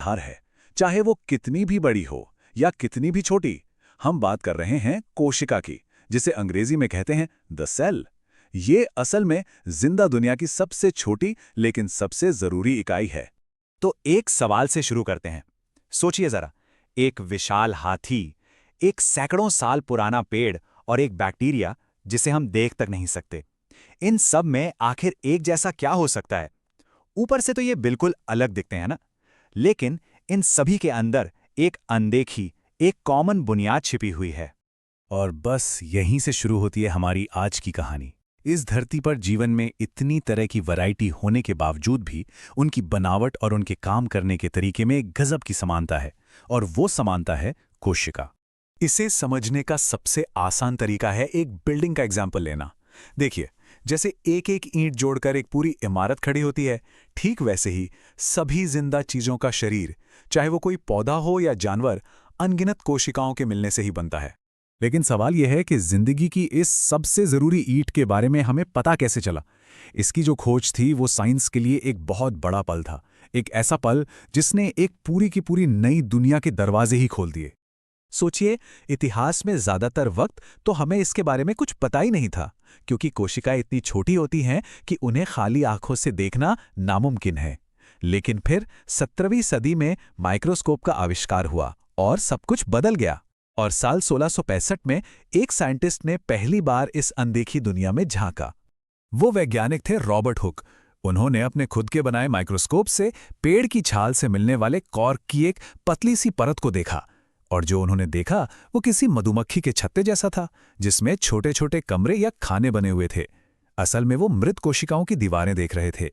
धार है, चाहे वो कितनी भी बड़ी हो या कितनी भी छोटी। हम बात कर रहे हैं कोशिका की, जिसे अंग्रेजी में कहते हैं द सेल। ये असल में जिंदा दुनिया की सबसे छोटी लेकिन सबसे जरूरी इकाई है। तो एक सवाल से शुरू करते हैं। सोचिए जरा, एक विशाल हाथी, एक सैकड़ों साल पुराना पेड़ और एक बैक्टीरिया जिसे हम देख तक नहीं सकते। इन सब में आखिर एक जैसा क्या हो सकता है? ऊपर से तो ये बिल्कुल अलग दिखते हैं ना, लेकिन इन सभी के अंदर एक अनदेखी, एक कॉमन बुनियाद छिपी हुई है। और बस यहीं से शुरू होती है हमारी आज की कहानी। इस धरती पर जीवन में इतनी तरह की वैरायटी होने के बावजूद भी उनकी बनावट और उनके काम करने के तरीके में एक गजब की समानता है, और वो समानता है कोशिका। इसे समझने का सबसे आसान तरीका है एक बिल्डिंग का एग्जाम्पल लेना। देखिए, जैसे एक एक ईंट जोड़कर एक पूरी इमारत खड़ी होती है, ठीक वैसे ही सभी जिंदा चीजों का शरीर, चाहे वो कोई पौधा हो या जानवर, अनगिनत कोशिकाओं के मिलने से ही बनता है। लेकिन सवाल यह है कि जिंदगी की इस सबसे जरूरी ईंट के बारे में हमें पता कैसे चला। इसकी जो खोज थी वो साइंस के लिए एक बहुत बड़ा पल था, एक ऐसा पल जिसने एक पूरी की पूरी नई दुनिया के दरवाजे ही खोल दिए। सोचिए, इतिहास में ज्यादातर वक्त तो हमें इसके बारे में कुछ पता ही नहीं था, क्योंकि कोशिकाएं इतनी छोटी होती हैं कि उन्हें खाली आंखों से देखना नामुमकिन है। लेकिन फिर 17वीं सदी में माइक्रोस्कोप का आविष्कार हुआ और सब कुछ बदल गया। और साल 1665 में एक साइंटिस्ट ने पहली बार इस अनदेखी दुनिया में झांका। वो वैज्ञानिक थे रॉबर्ट हुक। उन्होंने अपने खुद के बनाए माइक्रोस्कोप से पेड़ की छाल से मिलने वाले कॉर्क की एक पतली सी परत को देखा, और जो उन्होंने देखा वो किसी मधुमक्खी के छत्ते जैसा था, जिसमें छोटे छोटे कमरे या खाने बने हुए थे। असल में वो मृत कोशिकाओं की दीवारें देख रहे थे।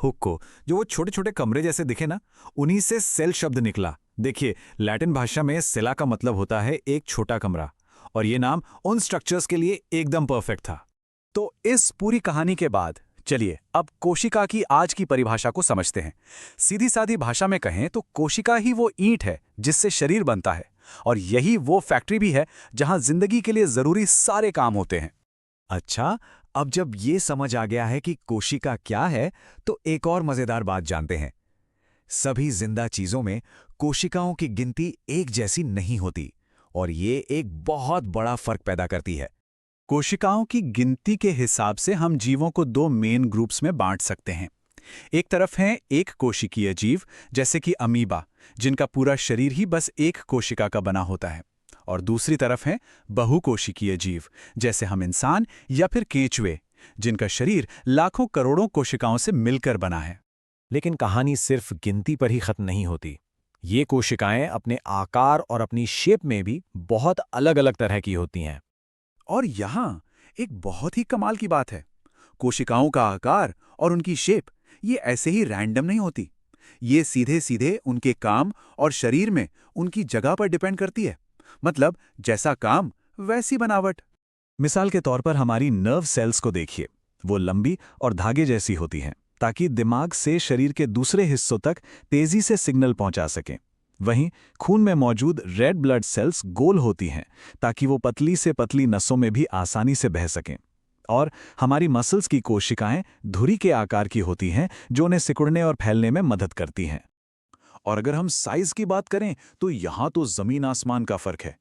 हुक को जो वो छोटे छोटे कमरे जैसे दिखे ना, उन्हीं से सेल शब्द निकला। देखिए, लैटिन भाषा में सेला का मतलब होता है एक छोटा कमरा, और ये नाम उन स्ट्रक्चर्स के लिए एकदम परफेक्ट था। तो इस पूरी कहानी के बाद चलिए अब कोशिका की आज की परिभाषा को समझते हैं। सीधी सादी भाषा में कहें तो कोशिका ही वो ईंट है जिससे शरीर बनता है, और यही वो फैक्ट्री भी है जहां जिंदगी के लिए जरूरी सारे काम होते हैं। अच्छा, अब जब ये समझ आ गया है कि कोशिका क्या है, तो एक और मजेदार बात जानते हैं। सभी जिंदा चीजों में कोशिकाओं की गिनती एक जैसी नहीं होती, और ये एक बहुत बड़ा फर्क पैदा करती है। कोशिकाओं की गिनती के हिसाब से हम जीवों को दो मेन ग्रुप्स में बांट सकते हैं। एक तरफ हैं एक कोशिकीय जीव, जैसे कि अमीबा, जिनका पूरा शरीर ही बस एक कोशिका का बना होता है। और दूसरी तरफ हैं बहुकोशिकीय जीव, जैसे हम इंसान या फिर केंचुए, जिनका शरीर लाखों करोड़ों कोशिकाओं से मिलकर बना है। लेकिन कहानी सिर्फ गिनती पर ही खत्म नहीं होती। ये कोशिकाएं अपने आकार और अपनी शेप में भी बहुत अलग-अलग तरह की होती हैं। और यहाँ एक बहुत ही कमाल की बात है, कोशिकाओं का आकार और उनकी शेप ये ऐसे ही रैंडम नहीं होती। ये सीधे सीधे उनके काम और शरीर में उनकी जगह पर डिपेंड करती है। मतलब जैसा काम वैसी बनावट। मिसाल के तौर पर हमारी नर्व सेल्स को देखिए, वो लंबी और धागे जैसी होती हैं, ताकि दिमाग से शरीर के दूसरे हिस्सों तक तेजी से सिग्नल पहुंचा सकें। वहीं खून में मौजूद रेड ब्लड सेल्स गोल होती हैं, ताकि वो पतली से पतली नसों में भी आसानी से बह सकें। और हमारी मसल्स की कोशिकाएं धुरी के आकार की होती हैं, जो उन्हें सिकुड़ने और फैलने में मदद करती हैं। और अगर हम साइज की बात करें तो यहां तो जमीन आसमान का फर्क है।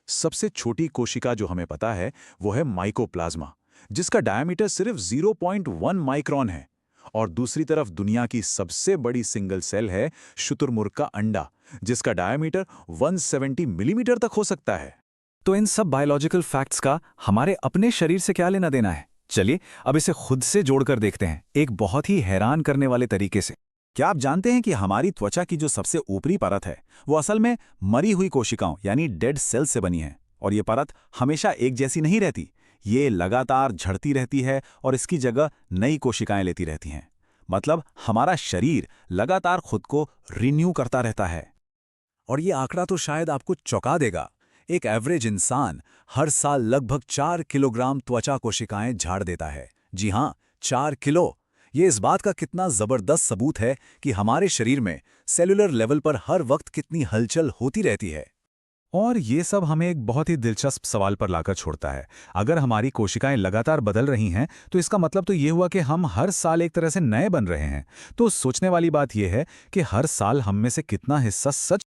सबसे छोटी कोशिका जो हमें पता है वो है माइकोप्लाज्मा, जिसका डायमीटर सिर्फ 0.1 माइक्रोन है। और दूसरी तरफ दुनिया की सबसे बड़ी सिंगल सेल है शुतुरमुर्ग का अंडा, जिसका डायमीटर 170 मिलीमीटर तक हो सकता है। तो इन सब बायोलॉजिकल फैक्ट्स का हमारे अपने शरीर से क्या लेना देना है? चलिए अब इसे खुद से जोड़कर देखते हैं, एक बहुत ही हैरान करने वाले तरीके से। क्या आप जानते हैं कि हमारी त्वचा की जो सबसे ऊपरी परत है वो असल में मरी हुई कोशिकाओं यानी डेड सेल्स से बनी है? और ये परत हमेशा एक जैसी नहीं रहती, ये लगातार झड़ती रहती है और इसकी जगह नई कोशिकाएं लेती रहती हैं। मतलब हमारा शरीर लगातार खुद को रिन्यू करता रहता है। और ये आंकड़ा तो शायद आपको चौंका देगा। एक एवरेज इंसान हर साल लगभग 4 किलोग्राम त्वचा कोशिकाएं झाड़ देता है। जी हां, 4 किलो। ये इस बात का कितना जबरदस्त सबूत है कि हमारे शरीर में सेलुलर लेवल पर हर वक्त कितनी हलचल होती रहती है। और ये सब हमें एक बहुत ही दिलचस्प सवाल पर लाकर छोड़ता है। अगर हमारी कोशिकाएं लगातार बदल रही हैं, तो इसका मतलब तो ये हुआ कि हम हर साल एक तरह से नए बन रहे हैं। तो सोचने वाली बात यह है कि हर साल हम में से कितना हिस्सा सच